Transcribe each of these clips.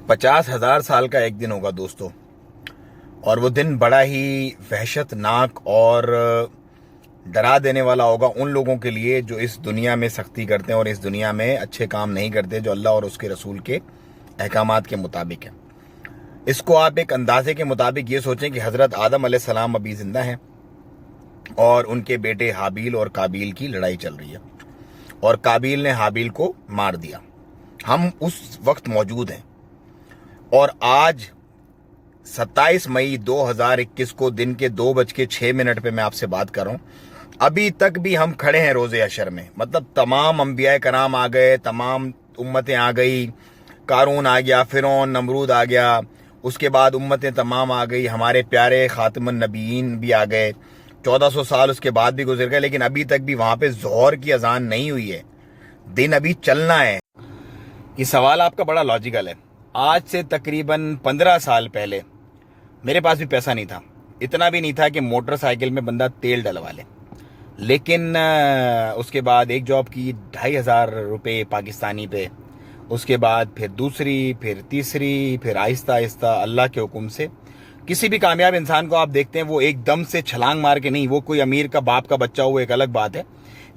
50,000 साल का एक दिन होगा दोस्तों, और वो दिन बड़ा ही वहशतनाक और डरा देने वाला होगा उन लोगों के लिए जो इस दुनिया में सख्ती करते हैं और इस दुनिया में अच्छे काम नहीं करते जो अल्लाह और उसके रसूल के अहकामात के मुताबिक है। इसको आप एक अंदाजे के मुताबिक ये सोचें कि हज़रत आदम अलैहिस्सलाम अभी ज़िंदा हैं और उनके बेटे हाबील और काबील की लड़ाई चल रही है और काबील ने हाबील को मार दिया। हम उस वक्त मौजूद हैं और आज 27 मई 2021 को दिन के 2:06 पे मैं आपसे बात कर रहा हूँ। अभी तक भी हम खड़े हैं रोज़े अशर में, मतलब तमाम अंबिया कराम आ गए, तमाम उम्मतें आ गई, कारून आ गया, फिरौन नमरूद आ गया, उसके बाद उम्मतें तमाम आ गई, हमारे प्यारे खातिमुन नबीयीन भी आ गए, 1400 साल उसके बाद भी गुजर गए, लेकिन अभी तक भी वहाँ पे ज़ोहर की अजान नहीं हुई है, दिन अभी चलना है। ये सवाल आपका बड़ा लॉजिकल है। आज से तकरीबन 15 साल पहले मेरे पास भी पैसा नहीं था, इतना भी नहीं था कि मोटरसाइकिल में बंदा तेल डलवा ले, लेकिन उसके बाद एक जॉब की 2,500 रुपये पाकिस्तानी पे, उसके बाद फिर दूसरी, फिर तीसरी, फिर आहिस्ता आहिस्ता अल्लाह के हुक्म से किसी भी कामयाब इंसान को आप देखते हैं वो एकदम से छलांग मार के नहीं, वो कोई अमीर का बाप का बच्चा हो एक अलग बात है,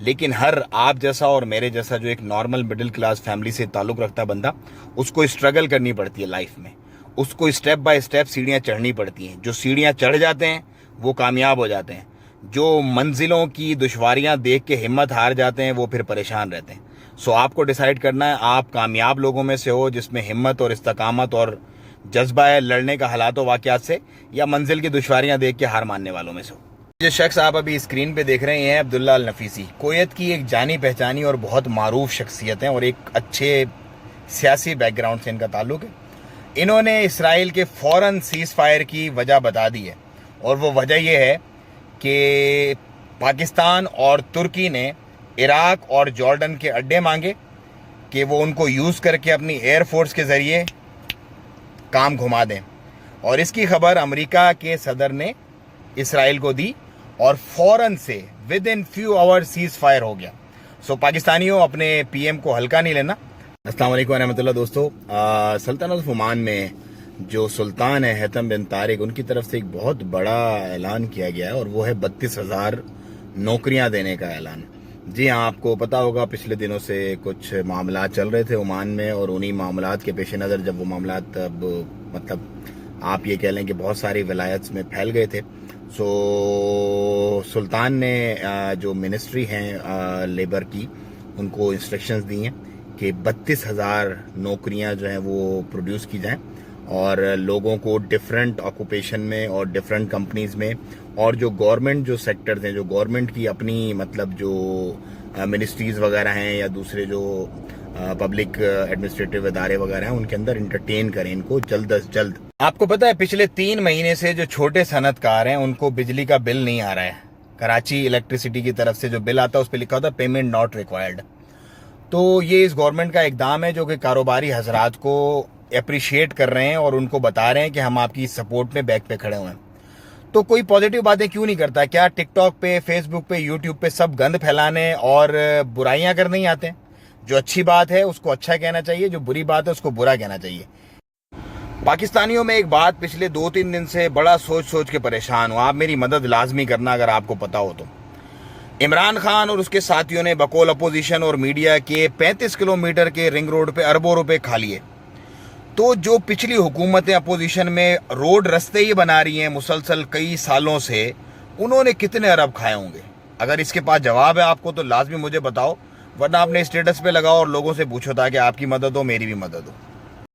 लेकिन हर आप जैसा और मेरे जैसा जो एक नॉर्मल मिडिल क्लास फैमिली से ताल्लुक़ रखता बंदा, उसको स्ट्रगल करनी पड़ती है लाइफ में, उसको स्टेप बाय स्टेप सीढ़ियाँ चढ़नी पड़ती हैं। जो सीढ़ियाँ चढ़ जाते हैं वो कामयाब हो जाते हैं, जो मंजिलों की दुश्वारियाँ देख के हिम्मत हार जाते हैं वो फिर परेशान रहते हैं। सो आपको डिसाइड करना है आप कामयाब लोगों में से हो जिसमें हिम्मत और इस्तकामत और जज्बा है लड़ने का हालात व वाक़यात से, या मंजिल की दुश्वारियाँ देख के हार मानने वालों में से हो। जो शख्स आप अभी स्क्रीन पे देख रहे हैं अब्दुल्ला अल नफीसी, कुवैत की एक जानी पहचानी और बहुत मारूफ शख्सियत है और एक अच्छे सियासी बैकग्राउंड से इनका ताल्लुक है। इन्होंने इसराइल के फ़ौरन सीज़ फायर की वजह बता दी है, और वो वजह यह है कि पाकिस्तान और तुर्की ने इराक और जॉर्डन के अड्डे मांगे कि वो उनको यूज़ करके अपनी एयरफोर्स के ज़रिए काम घुमा दें, और इसकी खबर अमेरिका के सदर ने इसराइल को दी और फ़ौरन से with in few hours seize fire हो गया। सो पाकिस्तानियों अपने पीएम को हल्का नहीं लेना। अस्सलाम वालेकुम रहमतुल्लाह दोस्तों। सल्तनत ऑफ ओमान में जो सुल्तान है हैतम बिन तारिक, उनकी तरफ से एक बहुत बड़ा ऐलान किया गया है और वो है 32,000 नौकरियां देने का ऐलान। जी हाँ, आपको पता होगा पिछले दिनों से कुछ मामला चल रहे थे ओमान में, और उन्हीं मामलात के पेश नज़र जब वो मामलात अब मतलब आप ये कह लें कि बहुत सारी विलायत्स में फैल गए थे, सो सुल्तान ने जो मिनिस्ट्री हैं लेबर की, उनको इंस्ट्रक्शंस दी हैं कि 32,000 नौकरियां जो हैं वो प्रोड्यूस की जाएं और लोगों को डिफरेंट ऑक्यूपेशन में और डिफरेंट कंपनीज में, और जो गवर्नमेंट जो सेक्टर्स हैं, जो गवर्नमेंट की अपनी मतलब जो मिनिस्ट्रीज वगैरह हैं या दूसरे जो पब्लिक एडमिनिस्ट्रेटिव इदारे वगैरह हैं, उनके अंदर इंटरटेन करें इनको जल्द अज जल्द। आपको पता है पिछले 3 महीने से जो छोटे सनतकार हैं उनको बिजली का बिल नहीं आ रहा है। कराची इलेक्ट्रिसिटी की तरफ से जो बिल आता है उस पर लिखा होता है पेमेंट नॉट रिक्वायर्ड। तो ये इस गवर्नमेंट का इकदाम है जो कि कारोबारी हजरात को अप्रिशिएट कर रहे हैं और उनको बता रहे हैं कि हम आपकी सपोर्ट में बैक पे खड़े हुए हैं। तो कोई पॉजिटिव बातें क्यों नहीं करता? क्या टिकटॉक पे, फेसबुक पे, यूट्यूब पे सब गंद फैलाने और बुराइयां करने ही आते हैं? जो अच्छी बात है उसको अच्छा कहना चाहिए, जो बुरी बात है उसको बुरा कहना चाहिए। पाकिस्तानियों में एक बात पिछले 2-3 दिन से बड़ा सोच सोच के परेशान हूँ, आप मेरी मदद लाजमी करना अगर आपको पता हो तो। इमरान खान और उसके साथियों ने बकौल अपोजिशन और मीडिया के 35 किलोमीटर के रिंग रोड पे अरबों रुपए खा लिए। तो जो पिछली हुकूमतें अपोजिशन में रोड रास्ते ही बना रही हैं मुसलसल कई सालों से, उन्होंने कितने अरब खाए होंगे? अगर इसके पास जवाब है आपको तो लाजमी मुझे बताओ, वरना अपने स्टेटस पे लगाओ और लोगों से पूछो ताकि आपकी मदद हो, मेरी भी मदद हो।